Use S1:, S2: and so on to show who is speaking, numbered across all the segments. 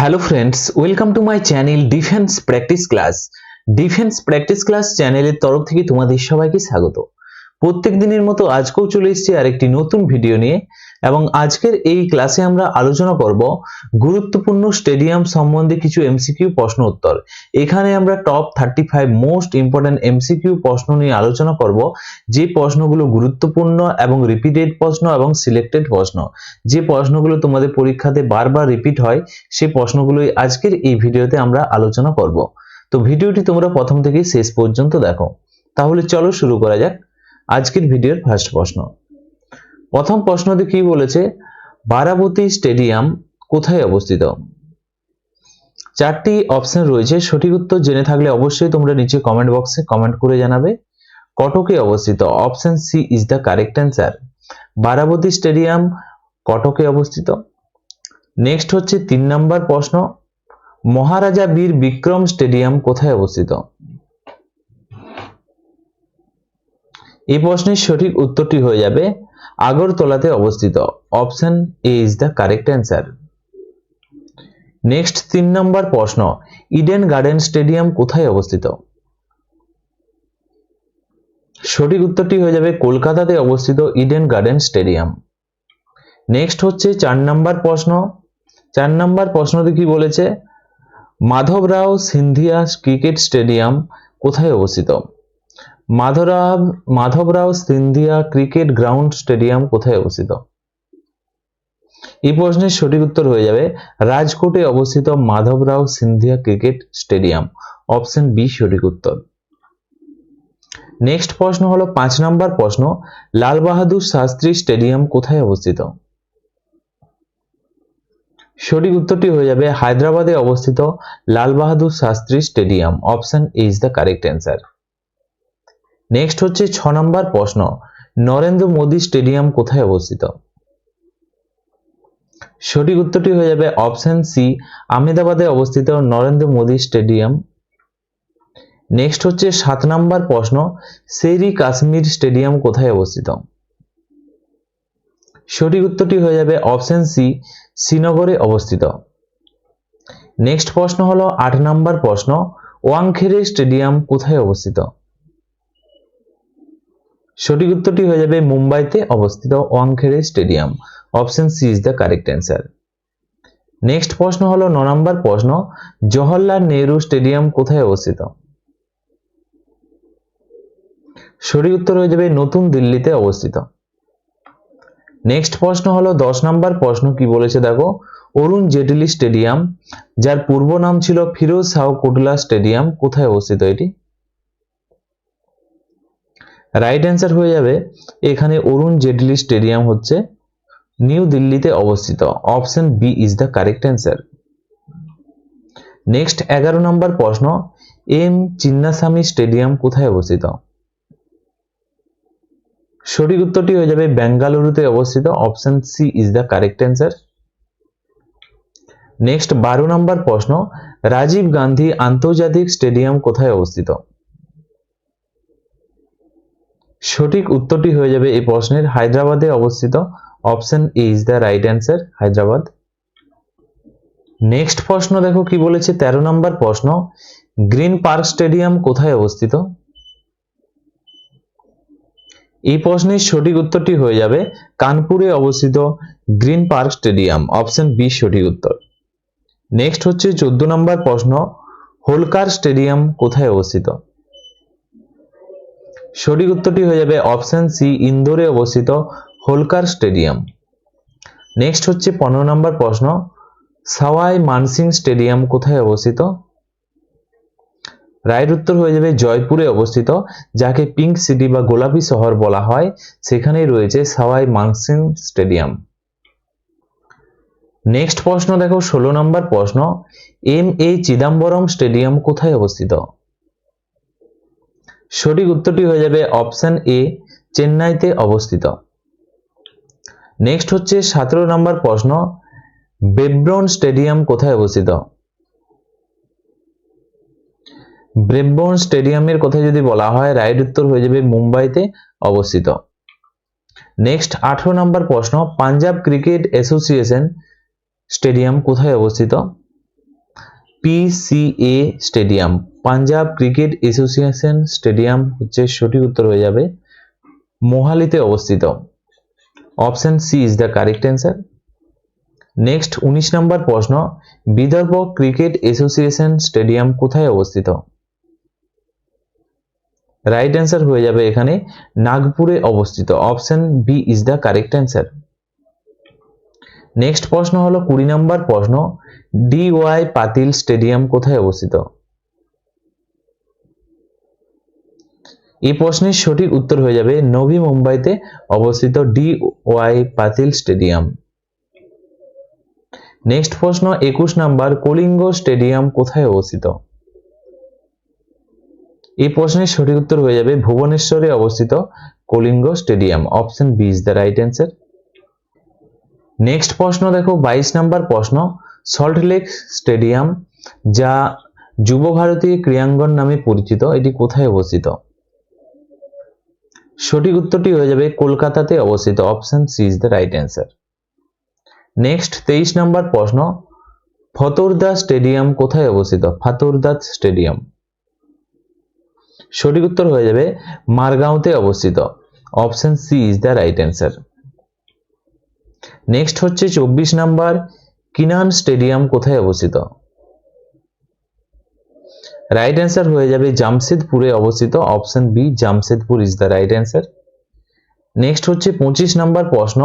S1: Hello friends, welcome to my channel defence practice class. Defence practice class চ্যানেলের তরফ থেকে তোমাদের সবাইকে স্বাগত। প্রত্যেক দিনের মতো আজকেও চলে এসেছি আরেকটি নতুন ভিডিও নিয়ে, এবং আজকের এই ক্লাসে আমরা আলোচনা করব গুরুত্বপূর্ণ স্টেডিয়াম সম্বন্ধে কিছু এমসিকিউ প্রশ্ন উত্তর। এখানে আমরা টপ 35 মোস্ট ইম্পর্টেন্ট এমসিকিউ প্রশ্ন নিয়ে আলোচনা করব, যে প্রশ্নগুলো গুরুত্বপূর্ণ এবং রিপিটেড প্রশ্ন এবং সিলেক্টেড প্রশ্ন, যে প্রশ্নগুলো তোমাদের পরীক্ষাতে বারবার রিপিট হয়, সেই প্রশ্নগুলোই আজকের এই ভিডিওতে আমরা আলোচনা করব। তো ভিডিওটি তোমরা প্রথম থেকে শেষ পর্যন্ত দেখো। তাহলে চলো শুরু করা যাক আজকের ভিডিওর ফার্স্ট প্রশ্ন। প্রথম প্রশ্নটি কি বলেছে, বারাবতী স্টেডিয়াম কোথায় অবস্থিত? চারটি অপশন রয়েছে, সঠিক উত্তর জেনে থাকলে অবশ্যই তোমরা নিচে কমেন্ট বক্সে কমেন্ট করে জানাবে। কটকে অবস্থিত, option C is the correct answer. Barabati stadium কটকে অবস্থিত। নেক্সট হচ্ছে 3 নম্বর প্রশ্ন, মহারাজা বীর বিক্রম স্টেডিয়াম কোথায় অবস্থিত? এই প্রশ্নের সঠিক উত্তরটি হয়ে যাবে আগরতলাতে অবস্থিত। Option A is the correct answer. Next 3 নম্বর প্রশ্ন, ইডেন গার্ডেন স্টেডিয়াম কোথায় অবস্থিত? সঠিক উত্তরটি হয়ে যাবে কলকাতাতে অবস্থিত ইডেন গার্ডেন স্টেডিয়াম। নেক্সট হচ্ছে 4 নম্বর প্রশ্ন। 4 নম্বর প্রশ্নটি কি বলেছে, মাধবরাও সিন্ধিয়া ক্রিকেট স্টেডিয়াম কোথায় অবস্থিত? Madhavrao Scindia cricket ground stadium কোথায় অবস্থিত? এই প্রশ্নের সঠিক উত্তর হয়ে যাবে রাজকোটে অবস্থিত Madhavrao Scindia cricket stadium. Option B সঠিক উত্তর। নেক্সট প্রশ্ন হলো 5 নম্বর প্রশ্ন, লাল বাহাদুর শাস্ত্রী স্টেডিয়াম কোথায় অবস্থিত? সঠিক উত্তরটি হয়ে যাবে হায়দ্রাবাদে অবস্থিত Lal Bahadur Shastri stadium. Option A is the correct answer. Next হচ্ছে 6 নম্বর প্রশ্ন, নরেন্দ্র মোদী স্টেডিয়াম কোথায় অবস্থিত? সঠিক উত্তরটি হয়ে যাবে অপশন সি আহমেদাবাদে অবস্থিত নরেন্দ্র মোদী স্টেডিয়াম। নেক্সট হচ্ছে 7 নম্বর প্রশ্ন, শেরি কাশ্মীর স্টেডিয়াম কোথায় অবস্থিত? সঠিক উত্তরটি হয়ে যাবে অপশন সি শ্রীনগরে অবস্থিত। নেক্সট প্রশ্ন হলো 8 নম্বর প্রশ্ন, ওয়াংখেড়ে স্টেডিয়াম কোথায় অবস্থিত? সঠিক উত্তরটি হয়ে যাবে মুম্বাইতে অবস্থিত Wankhede stadium. Option C is the correct answer. Next প্রশ্ন হলো 9 নম্বর প্রশ্ন, জওহরলাল নেহরু স্টেডিয়াম কোথায় অবস্থিত? সঠিক উত্তর হয়ে যাবে নতুন দিল্লিতে অবস্থিত। নেক্সট প্রশ্ন হলো 10 নম্বর প্রশ্ন, কি বলেছে দেখো, অরুণ জেটলি স্টেডিয়াম, যার পূর্ব নাম ছিল ফিরোজ শাহ কোটলা স্টেডিয়াম, কোথায় অবস্থিত এটি? রাইট অ্যান্সার হয়ে যাবে এখানে অরুণ জেটলি স্টেডিয়াম হচ্ছে নিউ দিল্লিতে অবস্থিত। Option B is the correct answer. Next 11 নম্বর প্রশ্ন, এম চিন্নাস্বামী স্টেডিয়াম কোথায় অবস্থিত? সঠিক উত্তরটি হয়ে যাবে বেঙ্গালুরুতে অবস্থিত। Option C is the correct answer. Next 12 নম্বর প্রশ্ন, রাজীব গান্ধী আন্তর্জাতিক স্টেডিয়াম কোথায় অবস্থিত? সঠিক উত্তরটি হয়ে যাবে এই প্রশ্নের হায়দ্রাবাদে অবস্থিত। Option A is the right answer, Hyderabad. Next প্রশ্ন দেখো কি বলেছে, 13 নম্বর প্রশ্ন, গ্রিন পার্ক স্টেডিয়াম কোথায় অবস্থিত? এই প্রশ্নের সঠিক উত্তরটি হয়ে যাবে কানপুরে অবস্থিত Green Park stadium. Option B সঠিক উত্তর। নেক্সট হচ্ছে 14 নম্বর প্রশ্ন, হোলকার স্টেডিয়াম কোথায় অবস্থিত? সঠিক উত্তরটি হয়ে যাবে অপশন সি ইন্দোরে অবস্থিত হোলকার স্টেডিয়াম। নেক্সট হচ্ছে 15 নম্বর প্রশ্ন, সাওয়াই মানসিং স্টেডিয়াম কোথায় অবস্থিত? রাইট উত্তর হয়ে যাবে জয়পুরে অবস্থিত, যাকে পিঙ্ক সিটি বা গোলাপি শহর বলা হয়, সেখানেই রয়েছে সাওয়াই মানসিং স্টেডিয়াম। নেক্সট প্রশ্ন দেখো 16 নম্বর প্রশ্ন, এম এ চিদাম্বরম স্টেডিয়াম কোথায় অবস্থিত? সঠিক উত্তরটি হয়ে যাবে অপশন এ চেন্নাইতে অবস্থিত। নেক্সট হচ্ছে 17 নম্বর প্রশ্ন, ব্রেবর্ন স্টেডিয়াম কোথায় অবস্থিত? ব্রেবর্ন স্টেডিয়ামের কথা যদি বলা হয়, রাইট উত্তর হয়ে যাবে মুম্বাইতে অবস্থিত। নেক্সট 18 নম্বর প্রশ্ন, পাঞ্জাব ক্রিকেট অ্যাসোসিয়েশন স্টেডিয়াম কোথায় অবস্থিত? PCA stadium, Punjab cricket association stadium হচ্ছে সঠিক উত্তর হয়ে যাবে মোহালিতে অবস্থিত। Option C is the correct answer. Next 19 নম্বর প্রশ্ন, বিদর্ভ ক্রিকেট অ্যাসোসিয়েশন স্টেডিয়াম কোথায় অবস্থিত? রাইট অ্যান্সার হয়ে যাবে এখানে নাগপুরে অবস্থিত। Option B is the correct answer. Next প্রশ্ন হলো 20 নম্বর প্রশ্ন, DY পাতিল স্টেডিয়াম কোথায় অবস্থিত? এই প্রশ্নের সঠিক উত্তর হয়ে যাবে নবি মুম্বাইতে অবস্থিত DY পাতিল স্টেডিয়াম। নেক্সট প্রশ্ন 21 নম্বর, কলিঙ্গ স্টেডিয়াম কোথায় অবস্থিত? এই প্রশ্নের সঠিক উত্তর হয়ে যাবে ভুবনেশ্বরে অবস্থিত Kalinga stadium. Option B is the right answer. Next প্রশ্ন দেখো 22 নম্বর প্রশ্ন, সল্টলেক স্টেডিয়াম যা যুব ভারতী ক্রীড়াঙ্গন নামে পরিচিত এটি কোথায় অবস্থিত? সঠিক উত্তরটি হয়ে যাবে কলকাতাতে অবস্থিত। Option C is the right answer. Next 23 নম্বর প্রশ্ন, ফতোরদা স্টেডিয়াম কোথায় অবস্থিত? ফতোরদা স্টেডিয়াম সঠিক উত্তর হয়ে যাবে মারগাঁওতে অবস্থিত। Option C is the right answer. Next হচ্ছে 24 নম্বর, কিনান স্টেডিয়াম কোথায় অবস্থিত? রাইট অ্যান্সার হয়ে যাবে জামশেদপুরে অবস্থিত। Option B Jamshedpur is the right answer. Next হচ্ছে 25 নম্বর প্রশ্ন,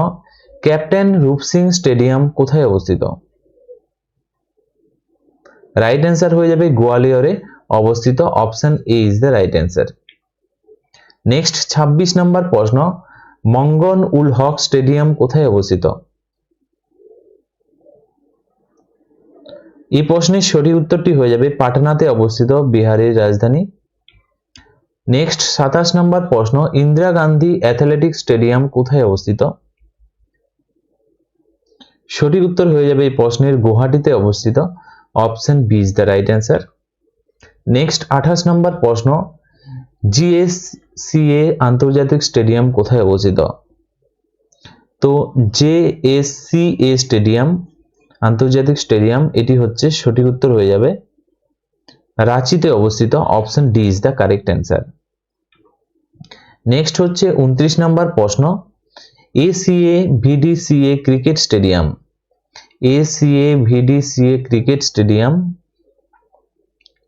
S1: ক্যাপ্টেন রূপ সিং স্টেডিয়াম কোথায় অবস্থিত? রাইট অ্যান্সার হয়ে যাবে গোয়ালিয়রে অবস্থিত। Option A is the right answer. Next 26 নম্বর প্রশ্ন, মঙ্গন উল হক স্টেডিয়াম কোথায় অবস্থিত? এই প্রশ্নের সঠিক উত্তরটি হয়ে যাবে পাটনাতে অবস্থিত, বিহারের রাজধানী। নেক্সট 27 নম্বর প্রশ্ন, ইন্দিরা গান্ধী অ্যাথলেটিক্স স্টেডিয়াম কোথায় অবস্থিত? সঠিক উত্তর হয়ে যাবে এই প্রশ্নের গুয়াহাটিতে অবস্থিত। Option B is the right answer. Next 28 নম্বর প্রশ্ন, JSCA আন্তর্জাতিক স্টেডিয়াম কোথায় অবস্থিত? তো JSCA স্টেডিয়াম আন্তর্জাতিক স্টেডিয়াম এটি হচ্ছে সঠিক উত্তর হয়ে যাবে রাঁচিতে অবস্থিত। Option D is the correct answer. Next হচ্ছে 29 নম্বর প্রশ্ন, ACA-VDCA cricket stadium, ACA-VDCA cricket stadium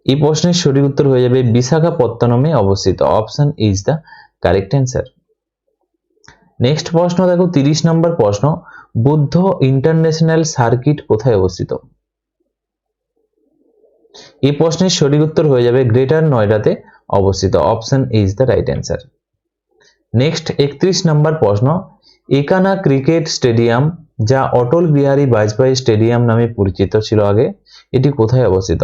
S1: এই প্রশ্নের সঠিক উত্তর হয়ে যাবে বিশাখাপত্তনমে অবস্থিত। Option is the correct answer. Next প্রশ্ন দেখো 30 নম্বর প্রশ্ন, বুদ্ধ ইন্টারন্যাশনাল সার্কিট কোথায় অবস্থিত? এই প্রশ্নের সঠিক উত্তর হয়ে যাবে গ্রেটার নয়ডাতে অবস্থিত। Option is the right answer. Next 31 নম্বর প্রশ্ন, একানা ক্রিকেট স্টেডিয়াম যা অটল বিহারী বাজপেয়ী স্টেডিয়াম নামে পরিচিত ছিল আগে এটি কোথায় অবস্থিত?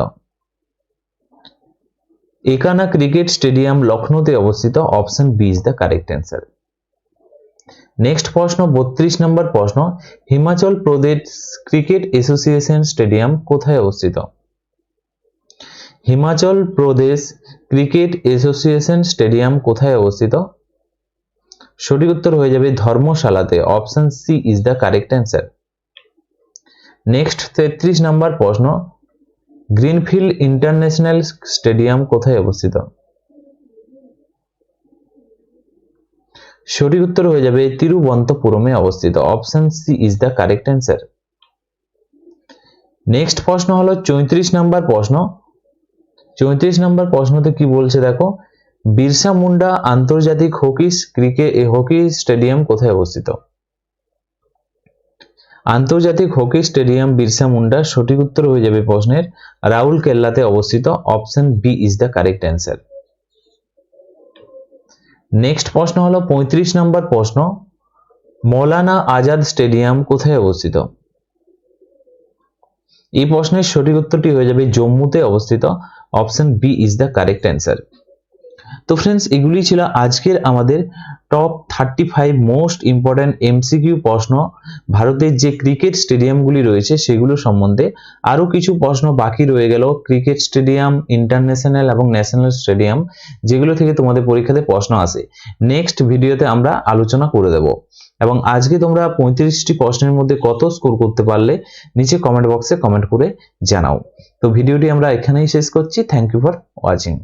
S1: একানা ক্রিকেট স্টেডিয়াম লখনৌতে অবস্থিত। Option B is the correct answer. Next প্রশ্ন 32 নম্বর প্রশ্ন, Himachal Pradesh cricket association stadium কোথায় অবস্থিত? Himachal Pradesh cricket association stadium কোথায় অবস্থিত? সঠিক উত্তর হয়ে যাবে ধর্মশালাতে। Option C is the correct answer. Next 33 number প্রশ্ন, গ্রিনফিল্ড ইন্টারন্যাশনাল স্টেডিয়াম কোথায় অবস্থিত? সঠিক উত্তর হয়ে যাবে তিরুবনন্তপুরমে অবস্থিত। Option C is the correct answer. Next প্রশ্ন হলো 34 নম্বর প্রশ্ন। 34 নম্বর প্রশ্নতে কি বলছে দেখো, বিরসা মুন্ডা আন্তর্জাতিক হকি স্টেডিয়াম কোথায় অবস্থিত? আন্তর্জাতিক হকি স্টেডিয়াম বিরসা মুন্ডা সঠিক উত্তর হয়ে যাবে প্রশ্নের রাউরকেল্লাতে অবস্থিত। Option B is the correct answer. Next প্রশ্ন হলো 35 নম্বর প্রশ্ন, মৌলানা আজাদ স্টেডিয়াম কোথায় অবস্থিত? এই প্রশ্নের সঠিক উত্তরটি হয়ে যাবে জম্মুতে অবস্থিত। Option B is the correct answer. তো फ्रेंड्स এগুলি ছিল আজকের আমাদের টপ 35 মোস্ট ইম্পর্টেন্ট এমসিকিউ প্রশ্ন ভারতের যে ক্রিকেট স্টেডিয়ামগুলি রয়েছে সেগুলো সম্বন্ধে। আরো কিছু প্রশ্ন বাকি রয়ে গেল ক্রিকেট স্টেডিয়াম, ইন্টারন্যাশনাল এবং ন্যাশনাল স্টেডিয়াম, যেগুলো থেকে তোমাদের পরীক্ষাতে প্রশ্ন আসে। নেক্সট ভিডিওতে আমরা আলোচনা করে দেব। এবং আজকে তোমরা 35টি প্রশ্নের মধ্যে কত স্কোর করতে পারলে নিচে কমেন্ট বক্সে কমেন্ট করে জানাও। তো ভিডিওটি আমরা এখানেই শেষ করছি। Thank you for watching.